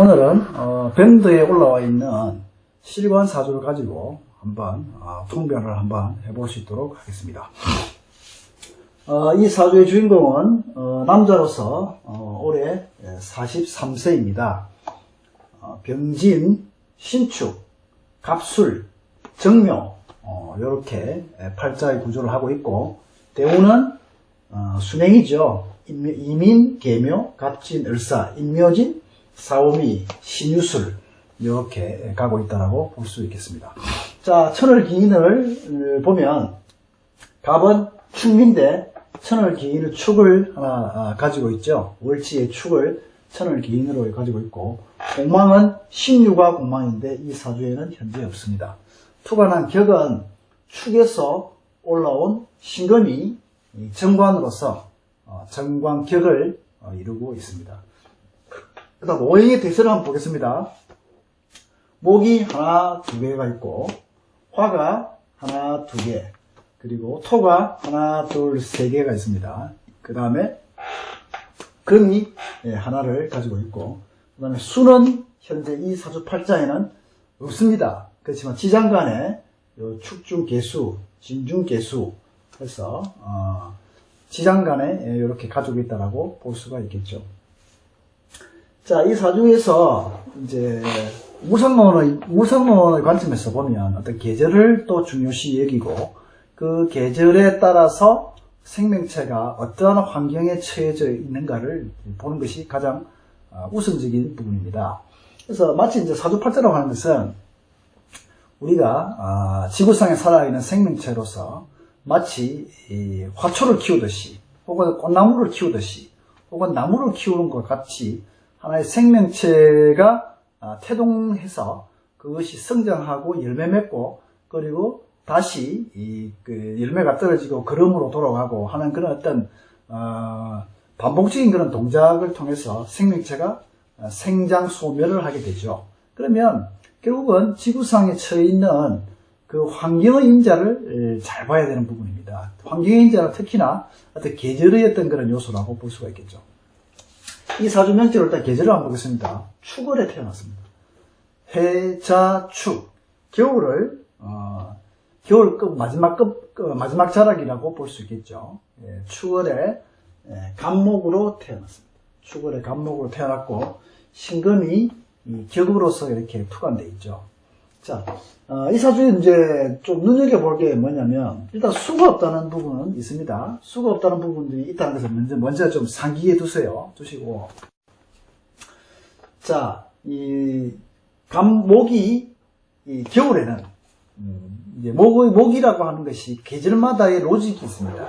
오늘은 밴드에 올라와 있는 실관 사주를 가지고 한번 통변을 한번 해볼 수 있도록 하겠습니다. 이 사주의 주인공은 남자로서 올해 43세입니다. 병진, 신축, 갑술, 정묘 이렇게 팔자의 구조를 하고 있고, 대운은 순행이죠. 이민, 계묘, 갑진, 을사, 인묘진, 사오미, 신유술 이렇게 가고 있다라고 볼 수 있겠습니다. 자, 천을기인을 보면 갑은 축인데 천을기인의 축을 하나 가지고 있죠. 월치의 축을 천을기인으로 가지고 있고, 공망은 신유가 공망인데 이 사주에는 현재 없습니다. 투관한 격은 축에서 올라온 신금이 정관으로서 정관격을 이루고 있습니다. 그 다음 오행의 대세를 한번 보겠습니다. 목이 하나, 두 개가 있고, 화가 하나, 두 개, 그리고 토가 하나, 둘, 세 개가 있습니다. 그 다음에 금이 하나를 가지고 있고, 그 다음에 수는 현재 이 사주 팔자에는 없습니다. 그렇지만 지장간에 축중계수, 진중계수 해서 지장간에 이렇게 가지고 있다라고 볼 수가 있겠죠. 자, 이 사주에서 이제 무상론의 관점에서 보면 어떤 계절을 또 중요시 여기고, 그 계절에 따라서 생명체가 어떠한 환경에 처해져 있는가를 보는 것이 가장 우선적인 부분입니다. 그래서 마치 이제 사주팔자라고 하는 것은 우리가 지구상에 살아있는 생명체로서 마치 화초를 키우듯이, 혹은 꽃나무를 키우듯이, 혹은 나무를 키우는 것과 같이 하나의 생명체가 태동해서 그것이 성장하고 열매 맺고, 그리고 다시 그 열매가 떨어지고 걸음으로 돌아가고 하는 그런 어떤 반복적인 그런 동작을 통해서 생명체가 생장 소멸을 하게 되죠. 그러면 결국은 지구상에 처해 있는 그 환경의 인자를 잘 봐야 되는 부분입니다. 환경의 인자는 특히나 어떤 계절의 어떤 그런 요소라고 볼 수가 있겠죠. 이 사주 명제로 일단 계절을 한번 보겠습니다. 축월에 태어났습니다. 해자축, 겨울을 겨울 마지막 자락이라고 볼 수 있겠죠. 축월에 갑목으로 태어났습니다. 축월에 갑목으로 태어났고, 신금이 격으로서 이렇게 투관되어 있죠. 자, 이 사주에 이제 좀 눈여겨볼 게 뭐냐면, 일단 수가 없다는 부분은 있습니다. 수가 없다는 부분들이 있다는 것을 먼저 좀 상기해 두시고. 자, 이 갑목이 겨울에는 이제 목이라고 하는 것이 계절마다의 로직이 있습니다.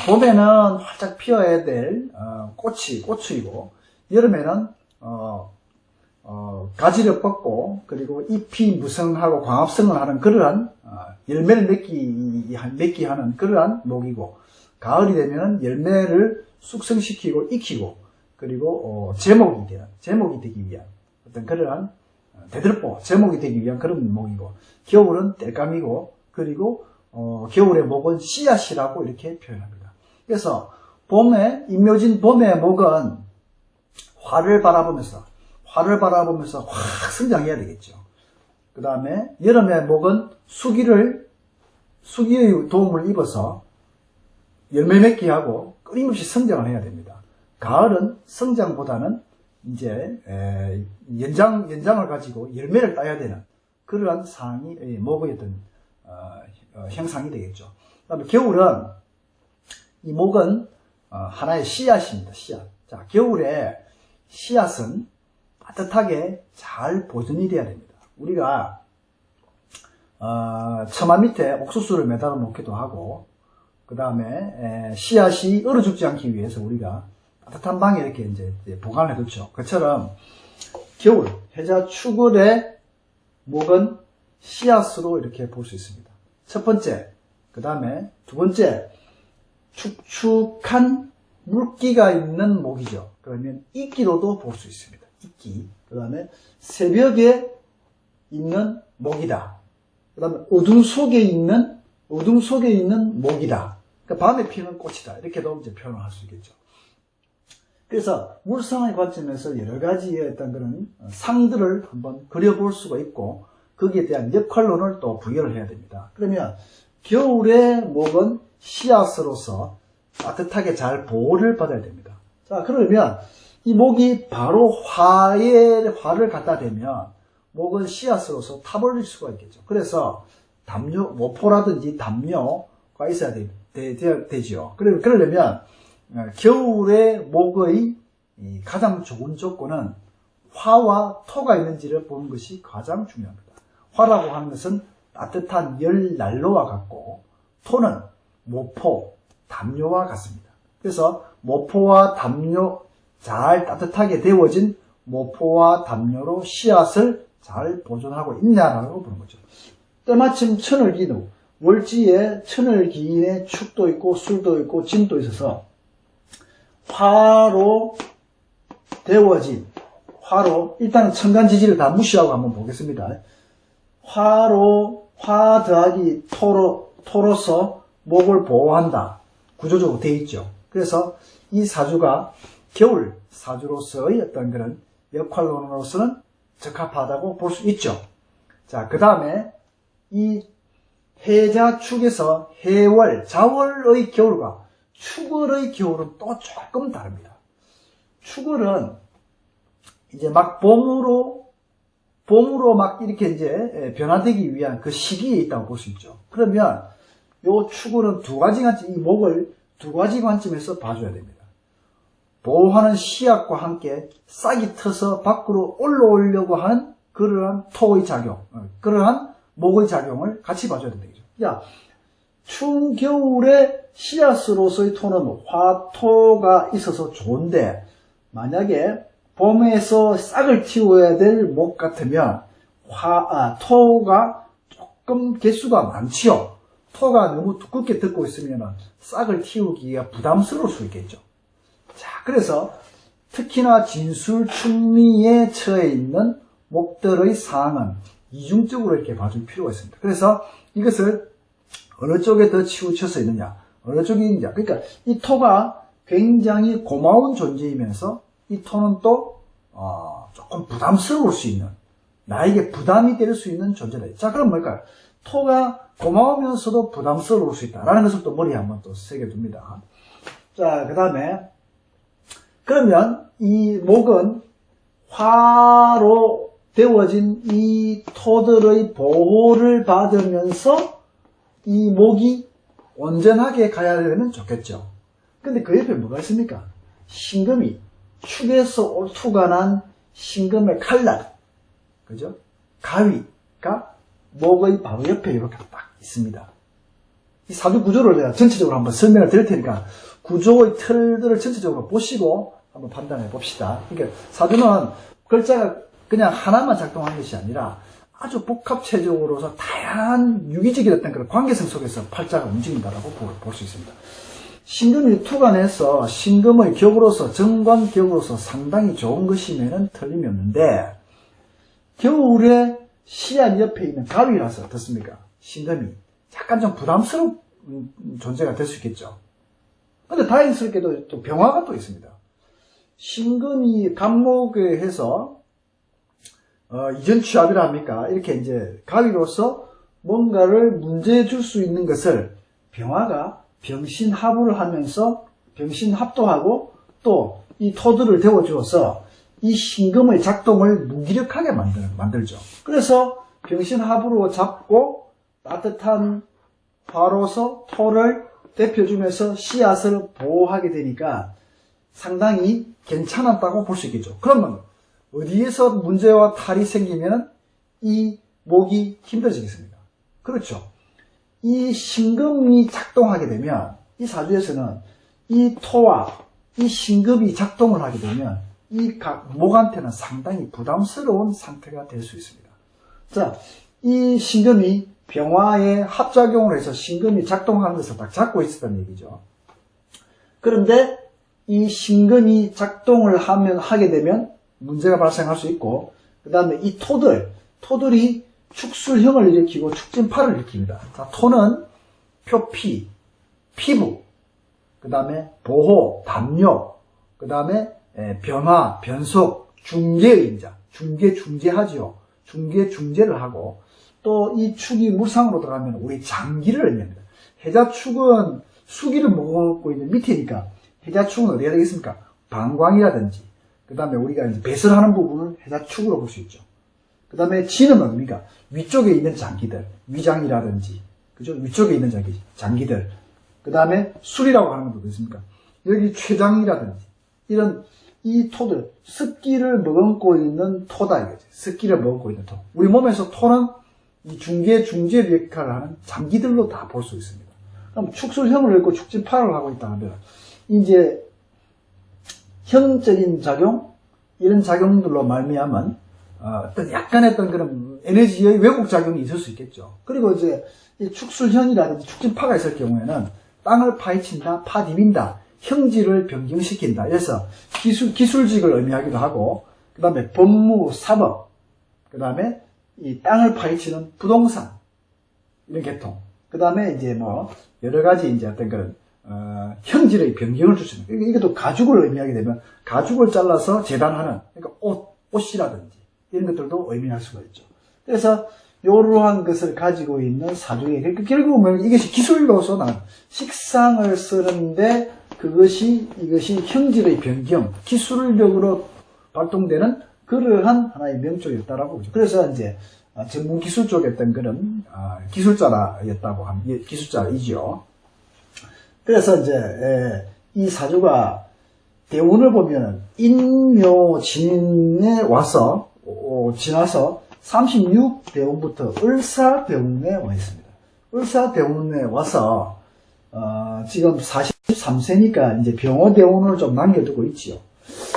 봄에는 활짝 피어야 될 꽃이고, 여름에는 가지를 뻗고, 그리고 잎이 무성하고 광합성을 하는 그러한 열매를 맺기 하는 그러한 목이고, 가을이 되면 열매를 숙성시키고 익히고, 그리고 제목이 되기 위한 어떤 그러한 제목이 되기 위한 그런 목이고, 겨울은 땔감이고, 그리고 겨울의 목은 씨앗이라고 이렇게 표현합니다. 그래서 인묘진 봄의 목은 화를 바라보면서 확 성장해야 되겠죠. 그 다음에 여름의 목은 수기의 도움을 입어서 열매 맺게 하고 끊임없이 성장을 해야 됩니다. 가을은 성장보다는 이제 연장을 가지고 열매를 따야 되는 그러한 상황이 목의 어떤 형상이 되겠죠. 그다음에 겨울은 이 목은 하나의 씨앗입니다. 씨앗. 자, 겨울에 씨앗은 따뜻하게 잘 보존이 돼야 됩니다. 우리가 처마 밑에 옥수수를 매달아 놓기도 하고, 그 다음에 씨앗이 얼어 죽지 않기 위해서 우리가 따뜻한 방에 이렇게 이제 보관을 해두죠. 그처럼 겨울 해자축월의 목은 씨앗으로 이렇게 볼 수 있습니다. 첫 번째, 그 다음에 두 번째, 축축한 물기가 있는 목이죠. 그러면 이끼로도 볼 수 있습니다. 이끼. 그 다음에 새벽에 있는 목이다. 그 다음에 어둠 속에 있는 목이다. 그러니까 밤에 피는 꽃이다. 이렇게도 이제 표현을 할 수 있겠죠. 그래서 물상의 관점에서 여러 가지의 어떤 그런 상들을 한번 그려볼 수가 있고, 거기에 대한 역할론을 또 부여를 해야 됩니다. 그러면 겨울에 목은 씨앗으로서 따뜻하게 잘 보호를 받아야 됩니다. 자, 그러면 이 목이 바로 화를 갖다 대면 목은 씨앗으로서 타버릴 수가 있겠죠. 그래서 모포라든지 담요가 있어야 되죠. 그러려면 겨울에 목의 가장 좋은 조건은 화와 토가 있는지를 보는 것이 가장 중요합니다. 화라고 하는 것은 따뜻한 열난로와 같고, 토는 모포, 담요와 같습니다. 그래서 모포와 담요, 잘 따뜻하게 데워진 모포와 담요로 씨앗을 잘 보존하고 있냐라고 보는 거죠. 때마침 천을기는 월지에 천을기인의 축도 있고 술도 있고 진도 있어서 화로 데워진, 일단은 천간지지를 다 무시하고 한번 보겠습니다. 화 더하기 토로서 목을 보호한다. 구조적으로 되어 있죠. 그래서 이 사주가 겨울 사주로서의 어떤 그런 역할론으로서는 적합하다고 볼 수 있죠. 자, 그 다음에 이 해자축에서 해월, 자월의 겨울과 축월의 겨울은 또 조금 다릅니다. 축월은 이제 막 봄으로 막 이렇게 이제 변화되기 위한 그 시기에 있다고 볼 수 있죠. 그러면 요 축월은 이 목을 두 가지 관점에서 봐줘야 됩니다. 보호하는 씨앗과 함께 싹이 터서 밖으로 올라오려고 하는 그러한 토의 작용, 그러한 목의 작용을 같이 봐줘야 된다. 야, 추운 겨울에 씨앗으로서의 토는 화토가 있어서 좋은데, 만약에 봄에서 싹을 틔워야 될 목 같으면 토가 조금 개수가 많지요. 토가 너무 두껍게 덮고 있으면 싹을 틔우기가 부담스러울 수 있겠죠. 자, 그래서 특히나 진술충미에 처해 있는 목들의 상황은 이중적으로 이렇게 봐줄 필요가 있습니다. 그래서 이것을 어느 쪽에 더 치우쳐서 있느냐, 어느 쪽에 있느냐. 그러니까 이 토가 굉장히 고마운 존재이면서 이 토는 또 조금 부담스러울 수 있는, 나에게 부담이 될 수 있는 존재다. 자, 그럼 뭘까요? 토가 고마우면서도 부담스러울 수 있다라는 것을 또 머리에 한번 또 새겨둡니다. 자, 그 다음에 그러면 이 목은 화로 데워진 이 토들의 보호를 받으면서 이 목이 온전하게 가야 되면 좋겠죠. 근데 그 옆에 뭐가 있습니까? 신금이, 축에서 올투가 난 신금의 칼날, 그죠? 가위가 목의 바로 옆에 이렇게 딱 있습니다. 이 사주 구조를 내가 전체적으로 한번 설명을 드릴 테니까 구조의 틀들을 전체적으로 보시고 한번 판단해 봅시다. 그러니까 사주는 글자가 그냥 하나만 작동하는 것이 아니라 아주 복합체적으로서 다양한 유기적인 어떤 그런 관계성 속에서 팔자가 움직인다라고 볼 수 있습니다. 신금이 투간해서 신금의 격으로서, 정관격으로서 상당히 좋은 것이면은 틀림이 없는데, 겨울에 씨앗 옆에 있는 가위라서 어떻습니까? 신금이 약간 좀 부담스러운 존재가 될 수 있겠죠. 근데 다행스럽게도 또 병화가 또 있습니다. 신금이 간목에 해서 이전취합이라 합니까? 이렇게 이제 가위로서 뭔가를 문제해 줄 수 있는 것을 병화가 병신합을 하면서 병신합도하고 또 이 토들을 데워주어서 이 신금의 작동을 무기력하게 만들죠. 그래서 병신합으로 잡고 따뜻한 화로서 토를 데펴주면서 씨앗을 보호하게 되니까 상당히 괜찮았다고 볼 수 있겠죠. 그러면 어디에서 문제와 탈이 생기면 이 목이 힘들어지겠습니까? 그렇죠. 이 신금이 작동하게 되면 이 사주에서는 이 토와 이 신금이 작동을 하게 되면 이 목한테는 상당히 부담스러운 상태가 될 수 있습니다. 자, 이 신금이 병화의 합작용을 해서 신금이 작동하는 것을 딱 잡고 있었다는 얘기죠. 그런데 이 신금이 작동을 하게 되면 문제가 발생할 수 있고, 그 다음에 이 토들이 축술형을 일으키고 축진파를 일으킵니다. 자, 토는 표피, 피부, 그 다음에 보호, 담요, 그 다음에 변화, 변속, 중재의자, 중재하죠. 중재를 하고, 또 이 축이 물상으로 들어가면 우리 장기를 의미합니다. 해자축은 수기를 먹고 있는 밑에니까 해자축은 어디가 되겠습니까? 방광이라든지, 그 다음에 우리가 이제 배설하는 부분을 해자축으로 볼 수 있죠. 그 다음에 진은 뭡니까? 위쪽에 있는 장기들, 위장이라든지, 그죠? 위쪽에 있는 장기들. 그 다음에 술이라고 하는 것도 있습니까? 여기 췌장이라든지, 이런, 이 토들, 습기를 머금고 있는 토다, 이거지. 습기를 머금고 있는 토. 우리 몸에서 토는 이 중재 역할을 하는 장기들로 다 볼 수 있습니다. 그럼 축술형을 읽고 축진파를 하고 있다 하면, 이제, 형적인 작용, 이런 작용들로 말미암은, 어떤 약간의 어떤 그런 에너지의 왜곡 작용이 있을 수 있겠죠. 그리고 이제, 이 축술형이라든지 축진파가 있을 경우에는, 땅을 파헤친다, 파디빈다, 형질을 변경시킨다. 그래서 기술직을 의미하기도 하고, 그 다음에 법무, 사법, 그 다음에 이 땅을 파헤치는 부동산, 이런 계통. 그 다음에 이제 뭐, 여러 가지 이제 어떤 그런, 형질의 변경을 줄 수 있는. 이것도 가죽을 의미하게 되면, 가죽을 잘라서 재단하는, 그러니까 옷이라든지, 이런 것들도 의미할 수가 있죠. 그래서, 이러한 것을 가지고 있는 사주에, 결국은 이것이 기술로서 난 식상을 쓰는데, 이것이 형질의 변경, 기술력으로 발동되는 그러한 하나의 명조였다라고 보죠. 그래서 이제 전문 기술 쪽에 어떤 그런 기술자였다고 합니다. 기술자이죠. 그래서 이제 이 사주가 대운을 보면 인묘진에 와서 지나서 36대운부터 을사대운에 와 있습니다. 을사대운에 와서 지금 43세니까 이제 병호대운을 좀 남겨두고 있지요.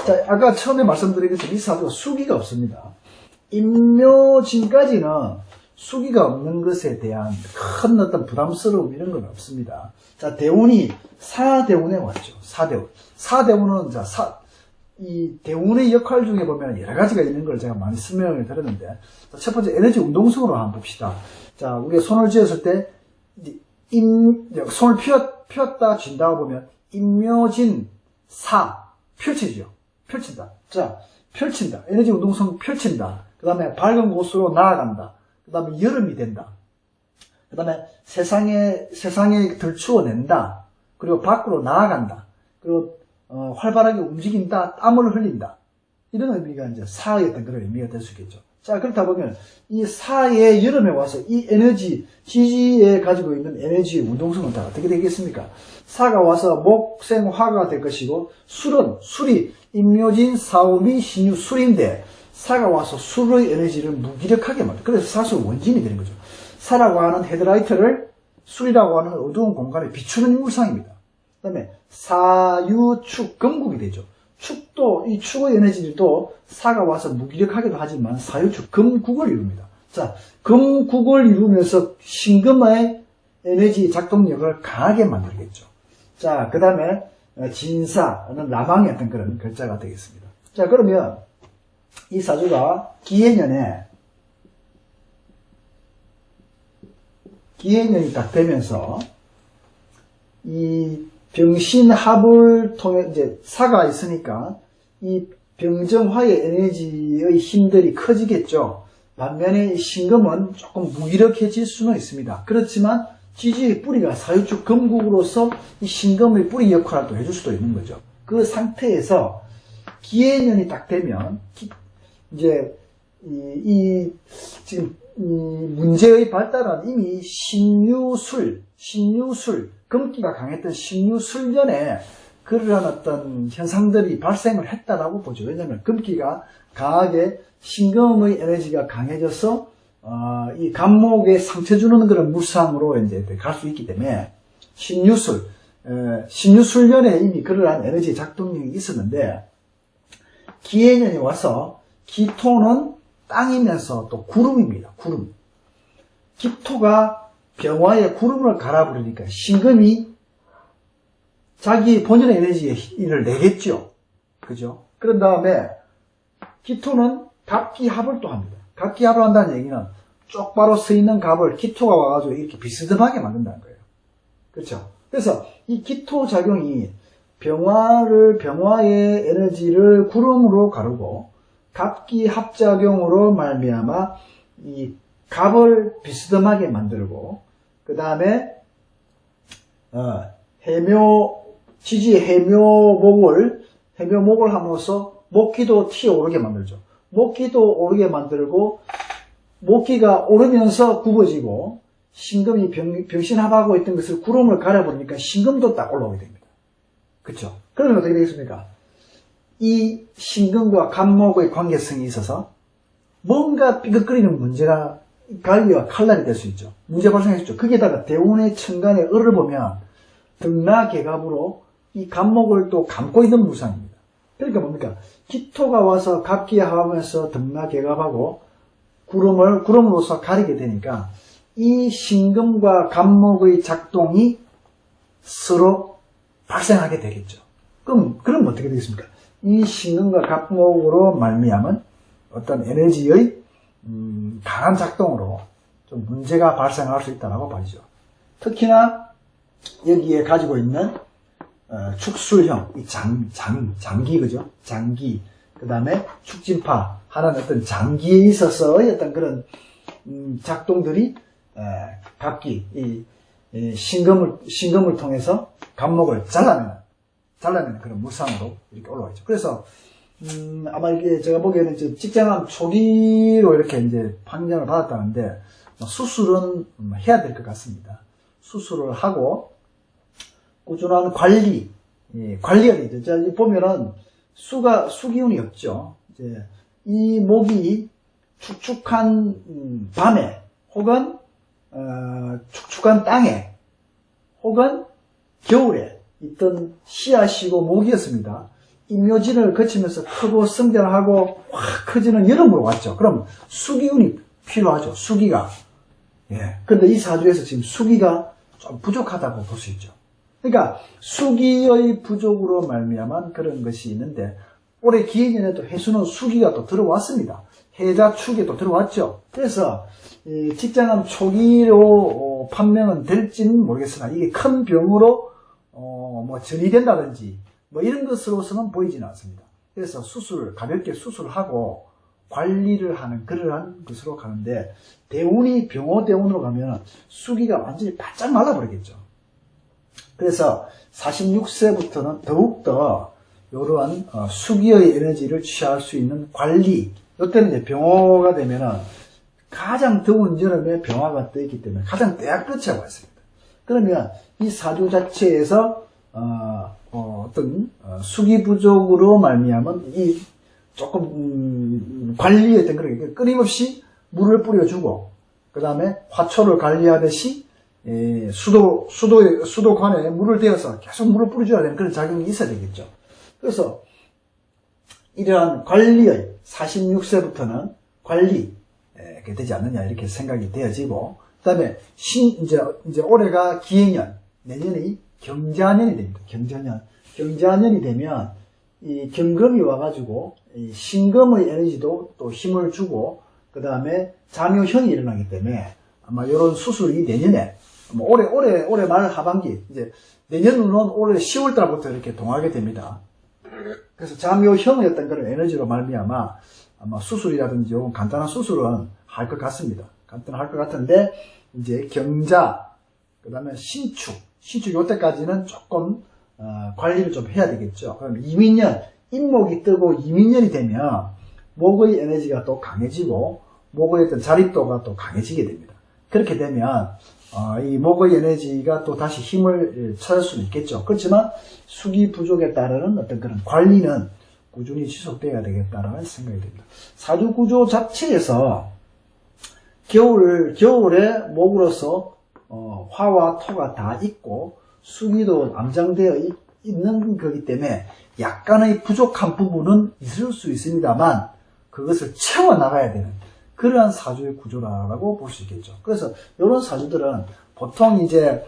자, 아까 처음에 말씀드린 것처럼 이 사주가 수기가 없습니다. 인묘진까지는 수기가 없는 것에 대한 큰 어떤 부담스러움 이런 건 없습니다. 자, 대운이 사대운에 왔죠. 사대운은 이 대운의 역할 중에 보면 여러 가지가 있는 걸 제가 많이 설명을 드렸는데, 첫 번째 에너지 운동성으로 한번 봅시다. 자, 우리가 손을 쥐었을 때 손을 펴었다 쥔다고 보면 인묘진 펼치죠. 펼친다. 자, 펼친다. 에너지 운동성 펼친다. 그 다음에 밝은 곳으로 나아간다. 그 다음에 여름이 된다. 그 다음에 세상에 들추어낸다. 그리고 밖으로 나아간다. 그리고 활발하게 움직인다. 땀을 흘린다. 이런 의미가 이제 사의 그런 의미가 될 수 있겠죠. 자, 그렇다 보면 이 사의 여름에 와서 이 에너지, 지지에 가지고 있는 에너지의 운동성은 다 어떻게 되겠습니까? 사가 와서 목생화가 될 것이고, 술이 인묘진, 사오미, 신유, 술인데, 사가 와서 술의 에너지를 무기력하게 만들어요. 그래서 사실 원진이 되는 거죠. 사라고 하는 헤드라이트를 술이라고 하는 어두운 공간에 비추는 물상입니다. 그 다음에 사유축, 금국이 되죠. 축도, 이 축의 에너지도 사가 와서 무기력하기도 하지만 사유축, 금국을 이룹니다. 자, 금국을 이루면서 신금의 에너지 작동력을 강하게 만들겠죠. 자, 그 다음에 진사는 라망의 어떤 그런 글자가 되겠습니다. 자, 그러면 이 사주가 기해년이 딱 되면서 이 병신합을 통해 이제 사가 있으니까 이 병정화의 에너지의 힘들이 커지겠죠. 반면에 이 신금은 조금 무기력해질 수는 있습니다. 그렇지만 지지의 뿌리가 사유축 금국으로서 이 신금의 뿌리 역할을 또 해줄 수도 있는 거죠. 그 상태에서 기해년이 딱 되면 이제 지금 문제의 발달은 이미 신유술 금기가 강했던 신유술년에 그러한 어떤 현상들이 발생을 했다라고 보죠. 왜냐하면 금기가 강하게 신금의 에너지가 강해져서 이 간목에 상처 주는 그런 물상으로 이제 갈 수 있기 때문에 신유술년에 이미 그러한 에너지 작동력이 있었는데, 기해년이 와서 기토는 땅이면서 또 구름입니다. 구름. 기토가 병화에 구름을 갈아버리니까 신금이 자기 본연의 에너지의 힘을 내겠죠. 그죠? 그런 다음에 기토는 갑기합을 또 합니다. 갑기합을 한다는 얘기는 쪽바로 서 있는 갑을 기토가 와가지고 이렇게 비스듬하게 만든다는 거예요. 그렇죠? 그래서 이 기토 작용이 병화의 에너지를 구름으로 가르고 갑기 합작용으로 말미암아 이 갑을 비스듬하게 만들고 그 다음에 지지 해묘목을 함으로써 목기도 튀어오르게 만들죠. 목기도 오르게 만들고 목기가 오르면서 굽어지고 신금이 병신합하고 있던 것을 구름을 가려버리니까 신금도 딱 올라오게 됩니다. 그렇죠? 그러면 어떻게 되겠습니까? 이 신금과 갑목의 관계성이 있어서 뭔가 삐걱거리는 문제가 갈기와 칼날이 될 수 있죠. 문제 발생했죠. 거기에다가 대운의 천간의 을을 보면 등나개갑으로 이 갑목을 또 감고 있는 무상입니다. 그러니까 뭡니까? 기토가 와서 갑기하면서 등나개갑하고 구름으로서 가리게 되니까 이 신금과 갑목의 작동이 서로 발생하게 되겠죠. 그럼 어떻게 되겠습니까? 이 신금과 갑목으로 말미암은 어떤 에너지의 강한 작동으로 좀 문제가 발생할 수 있다고 봐야죠. 특히나 여기에 가지고 있는 축술형, 이 장기, 그죠? 장기, 그 다음에 축진파 하는 어떤 장기에 있어서의 어떤 그런 작동들이 갑기, 이 신금을 통해서 갑목을 잘라내는 그런 무상으로 이렇게 올라와 있죠. 그래서 아마 이게 제가 보기에는 이제 직장암 초기로 이렇게 이제 판정을 받았다는데 수술은 해야 될 것 같습니다. 수술을 하고 꾸준한 관리가 되죠. 자, 보면은 수기운이 없죠. 이제 이 목이 축축한 밤에 혹은 축축한 땅에 혹은 겨울에 있던 씨앗이고 목이었습니다. 임묘진을 거치면서 크고 성장하고 확 커지는 여름으로 왔죠. 그럼 수기운이 필요하죠. 수기가. 예. 근데 이 사주에서 지금 수기가 좀 부족하다고 볼 수 있죠. 그러니까 수기의 부족으로 말미암은 그런 것이 있는데 올해 기해년에도 해수는 수기가 또 들어왔습니다. 해자축에 또 들어왔죠. 그래서 직장암 초기로 판명은 될지는 모르겠으나 이게 큰 병으로 뭐 전이된다든지 뭐 이런 것으로서는 보이지는 않습니다. 그래서 가볍게 수술하고 관리를 하는 그러한 것으로 가는데 대운이 병호대운으로 가면 수기가 완전히 바짝 말라버리겠죠. 그래서 46세부터는 더욱더 이러한 수기의 에너지를 취할 수 있는 관리, 이때는 이제 병호가 되면은 가장 더운 여름에 병화가 떠 있기 때문에 가장 때약볕이라고 했습니다. 그러면 이 사주 자체에서 어떤 수기 부족으로 말미암은 이 조금 관리에 된 그런 끊임없이 물을 뿌려주고 그 다음에 화초를 관리하듯이 수도관에 물을 대어서 계속 물을 뿌려줘야 되는 그런 작용이 있어야 되겠죠. 그래서 이러한 관리의 46세부터는 관리 되지 않느냐 이렇게 생각이 되어지고 그 다음에 이제 올해가 기해년, 내년이 경자년이 됩니다. 경자년이 되면 이 경금이 와가지고 이 신금의 에너지도 또 힘을 주고 그 다음에 자묘형이 일어나기 때문에 아마 이런 수술이 내년에 올해 말 하반기 이제 내년은 올해 10월달부터 이렇게 동하게 됩니다. 그래서 자묘형의 어떤 그런 에너지로 말미암아 아마 수술이라든지 간단한 수술은 할 것 같습니다. 간단할 것 같은데 이제 경자 그 다음에 신축 요때까지는 조금 관리를 좀 해야 되겠죠. 그럼 이민년 임목이 뜨고 이민년이 되면 목의 에너지가 또 강해지고 목의 어떤 자립도가 또 강해지게 됩니다. 그렇게 되면 이 목의 에너지가 또 다시 힘을 찾을 수는 있겠죠. 그렇지만 수기 부족에 따르는 어떤 그런 관리는 꾸준히 지속되어야 되겠다라는 생각이 듭니다. 사주 구조 자체에서 겨울에 목으로서 화와 토가 다 있고 수기도 암장되어 있는 거기 때문에 약간의 부족한 부분은 있을 수 있습니다만 그것을 채워나가야 되는 그러한 사주의 구조라고 볼 수 있겠죠. 그래서 이런 사주들은 보통 이제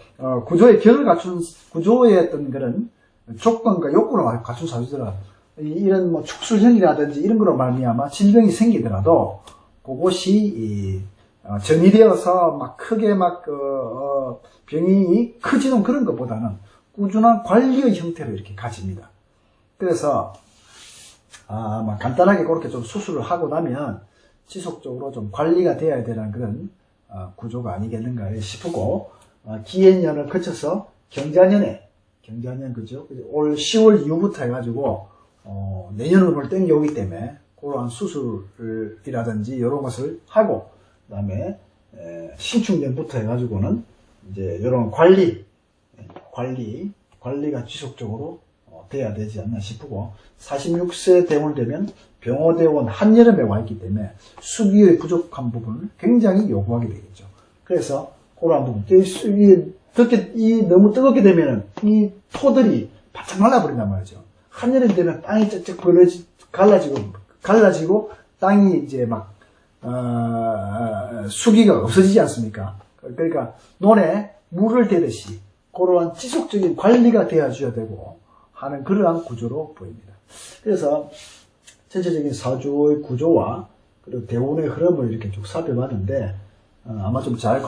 구조의 결을 갖춘 구조의 어떤 그런 조건과 욕구를 갖춘 사주들은 이런 뭐 축술형이라든지 이런 거로 말미암아 질병이 생기더라도 그것이 전이되어서 막 크게 병이 커지는 그런 것보다는 꾸준한 관리의 형태로 이렇게 가집니다. 그래서 간단하게 그렇게 좀 수술을 하고 나면 지속적으로 좀 관리가 돼야 되는 그런 구조가 아니겠는가 싶고, 기해년을 거쳐서 경자년 그죠? 올 10월 이후부터 해가지고 내년으로 땡겨오기 때문에 그러한 수술이라든지 이런 것을 하고, 그 다음에 신축년부터 해가지고는 이제 이런 관리가 지속적으로 돼야 되지 않나 싶고, 46세 대원 되면 병호대원 한여름에 와 있기 때문에 수기의 부족한 부분을 굉장히 요구하게 되겠죠. 그래서 그러한 부분, 너무 뜨겁게 되면은 이 토들이 바짝 말라버린단 말이죠. 한여름 되면 땅이 쩍쩍 갈라지고 땅이 이제 막 수기가 없어지지 않습니까? 그러니까 논에 물을 대듯이 그러한 지속적인 관리가 되어줘야 되고 하는 그러한 구조로 보입니다. 그래서 전체적인 사주의 구조와 그리고 대운의 흐름을 이렇게 쭉 살펴봤는데, 아마 좀 잘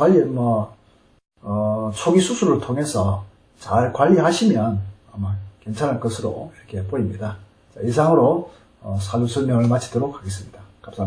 초기 수술을 통해서 잘 관리하시면 아마 괜찮을 것으로 이렇게 보입니다. 자, 이상으로 사주 설명을 마치도록 하겠습니다. 감사합니다.